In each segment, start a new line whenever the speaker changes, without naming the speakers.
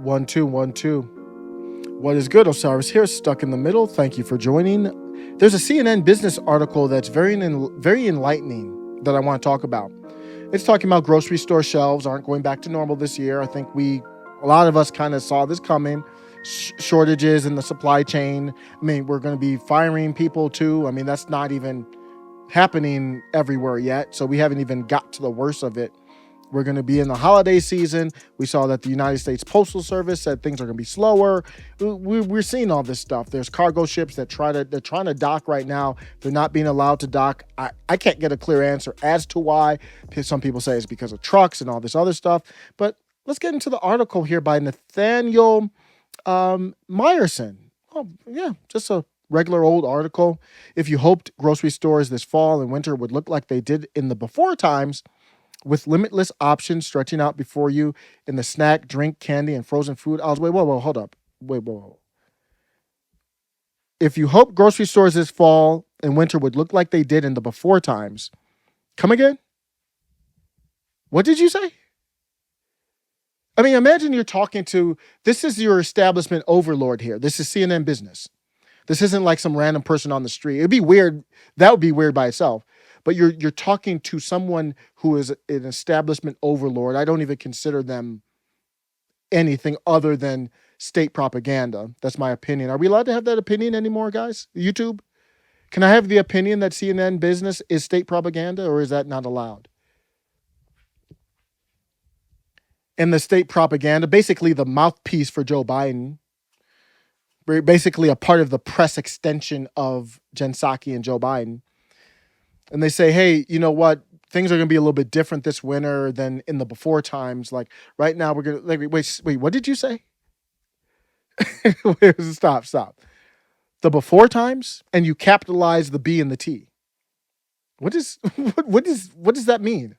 One, two, one, two. What is good? Osiris here, stuck in the middle. Thank you for joining. There's a CNN business article that's very enlightening that I want to talk about. It's talking about grocery store shelves aren't going back to normal this year. I think a lot of us kind of saw this coming. Shortages in the supply chain. I mean, we're going to be firing people too. I mean, that's not even happening everywhere yet. So we haven't even got to the worst of it. We're going to be in the holiday season. We saw that the United States Postal Service said things are going to be slower. We're seeing all this stuff. There's cargo ships that they're trying to dock right now. They're not being allowed to dock. I can't get a clear answer as to why. Some people say it's because of trucks and all this other stuff. But let's get into the article here by Nathaniel Meyerson. Oh, yeah, just a regular old article. If you hoped grocery stores this fall and winter would look like they did in the before times, with limitless options stretching out before you in the snack, drink, candy, and frozen food aisles. Wait, whoa, hold up. Whoa. If you hope grocery stores this fall and winter would look like they did in the before times, come again? What did you say? I mean, imagine you're talking to, this is your establishment overlord here. This is CNN business. This isn't like some random person on the street. It'd be weird. That would be weird by itself. But you're talking to someone who is an establishment overlord. I don't even consider them anything other than state propaganda. That's my opinion. Are we allowed to have that opinion anymore, guys? YouTube? Can I have the opinion that CNN business is state propaganda, or is that not allowed? And the state propaganda, basically the mouthpiece for Joe Biden, basically a part of the press extension of Jen Psaki and Joe Biden. And they say, hey, you know what? Things are going to be a little bit different this winter than in the before times. Like right now, we're going to wait. What did you say? Stop. The before times, and you capitalize the B and the T. What does that mean?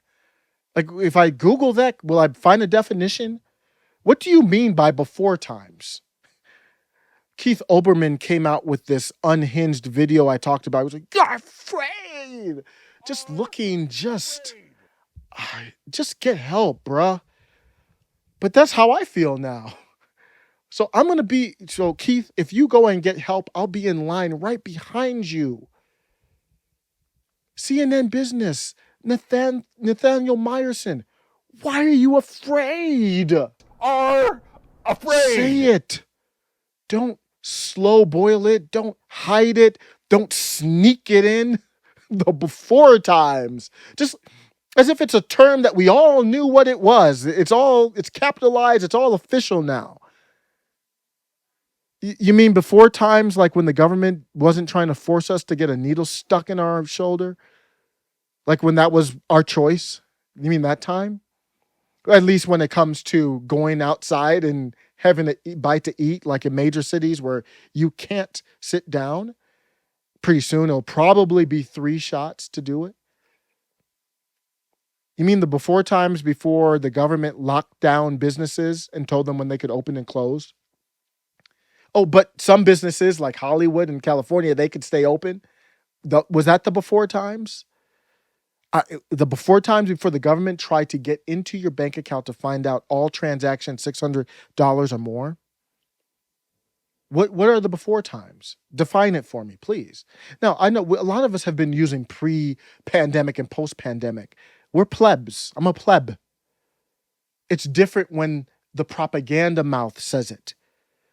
Like if I Google that, will I find a definition? What do you mean by before times? Keith Olbermann came out with this unhinged video I talked about. It was like, you're afraid. Just looking, just get help, bruh. But that's how I feel now. So Keith, if you go and get help, I'll be in line right behind you. CNN Business, Nathaniel Meyerson. Why are you afraid?
Are afraid.
Say it. Don't slow boil it. Don't hide it. Don't sneak it in. The before times. Just as if it's a term that we all knew what it was. It's capitalized. It's all official now. You mean before times, like when the government wasn't trying to force us to get a needle stuck in our shoulder? Like when that was our choice? You mean that time? At least when it comes to going outside and having a bite to eat, like in major cities where you can't sit down. Pretty soon, it'll probably be 3 shots to do it. You mean the before times before the government locked down businesses and told them when they could open and close? Oh, but some businesses like Hollywood and California, they could stay open. Was that the before times? The before times before the government tried to get into your bank account to find out all transactions $600 or more? What are the before times? Define it for me, please. Now, I know a lot of us have been using pre-pandemic and post-pandemic. We're plebs. I'm a pleb. It's different when the propaganda mouth says it.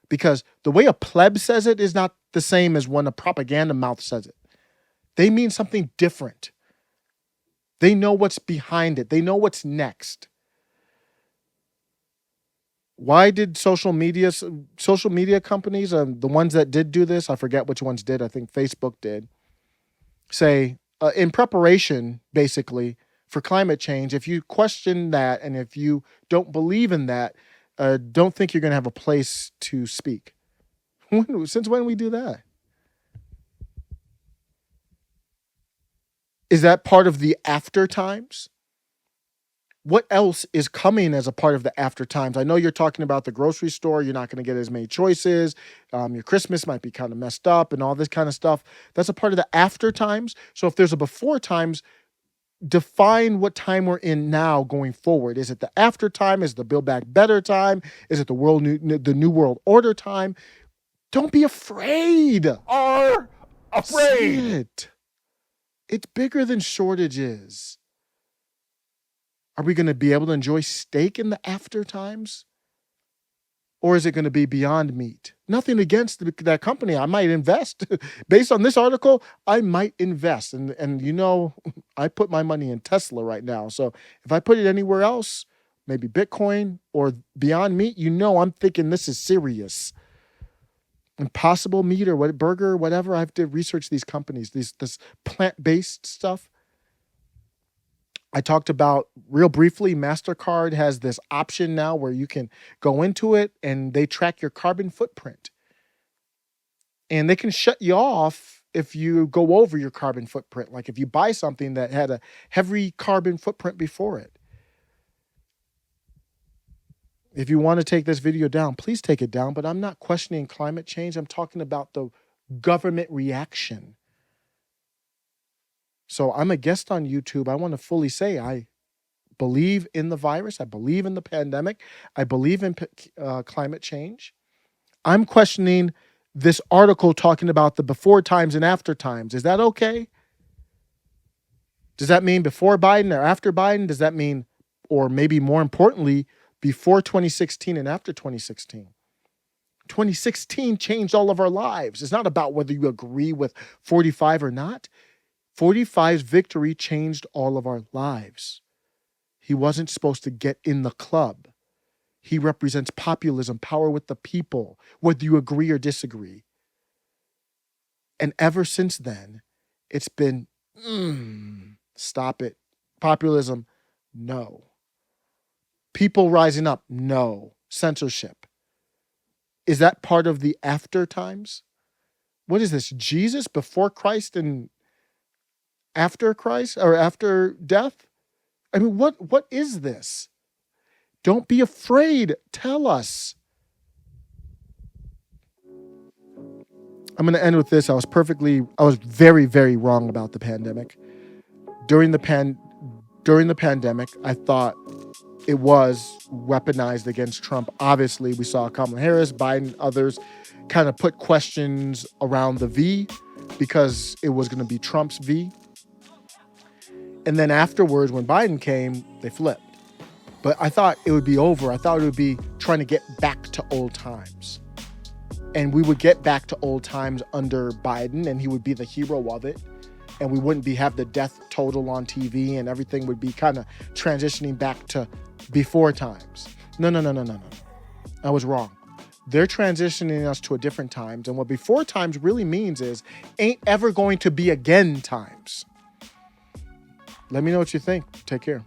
Because the way a pleb says it is not the same as when a propaganda mouth says it. They mean something different. They know what's behind it. They know what's next. Why did social media companies, the ones that did do this, I forget which ones did, I think Facebook did, say in preparation, basically, for climate change, if you question that and if you don't believe in that, don't think you're going to have a place to speak. Since when we do that? Is that part of the after times? What else is coming as a part of the after times? I know you're talking about the grocery store. You're not going to get as many choices. Your Christmas might be kind of messed up and all this kind of stuff. That's a part of the after times. So if there's a before times, define what time we're in now going forward. Is it the after time? Is it the Build Back Better time? Is it the New World Order time? Don't be afraid.
Are
Say
afraid.
it. It's bigger than shortages. Are we going to be able to enjoy steak in the after times? Or is it going to be Beyond Meat? Nothing against that company. I might invest. Based on this article, I might invest. And you know, I put my money in Tesla right now. So if I put it anywhere else, maybe Bitcoin or Beyond Meat, you know I'm thinking this is serious. Impossible Meat or what, burger, whatever. I have to research these companies, this plant-based stuff. I talked about real briefly, MasterCard has this option now where you can go into it and they track your carbon footprint. And they can shut you off if you go over your carbon footprint. Like if you buy something that had a heavy carbon footprint before it. If you want to take this video down, please take it down. But I'm not questioning climate change. I'm talking about the government reaction. So I'm a guest on YouTube. I want to fully say I believe in the virus. I believe in the pandemic. I believe in climate change. I'm questioning this article talking about the before times and after times. Is that okay? Does that mean before Biden or after Biden? Does that mean, or maybe more importantly, before 2016 and after 2016? 2016 changed all of our lives. It's not about whether you agree with 45 or not. 45's victory changed all of our lives. He wasn't supposed to get in the club. He represents populism, power with the people, whether you agree or disagree. And ever since then, it's been, stop it. Populism, no. People rising up, no. Censorship. Is that part of the after times? What is this? Jesus before Christ and after Christ or after death? I mean, what is this? Don't be afraid. Tell us. I'm going to end with this. I was very, very wrong about the pandemic. During the pandemic, I thought it was weaponized against Trump. Obviously, we saw Kamala Harris, Biden, others kind of put questions around the V because it was going to be Trump's V. And then afterwards, when Biden came, they flipped. But I thought it would be over. I thought it would be trying to get back to old times. And we would get back to old times under Biden, and he would be the hero of it. And we wouldn't have the death total on TV, and everything would be kind of transitioning back to before times. No. I was wrong. They're transitioning us to a different times. And what before times really means is ain't ever going to be again times. Let me know what you think. Take care.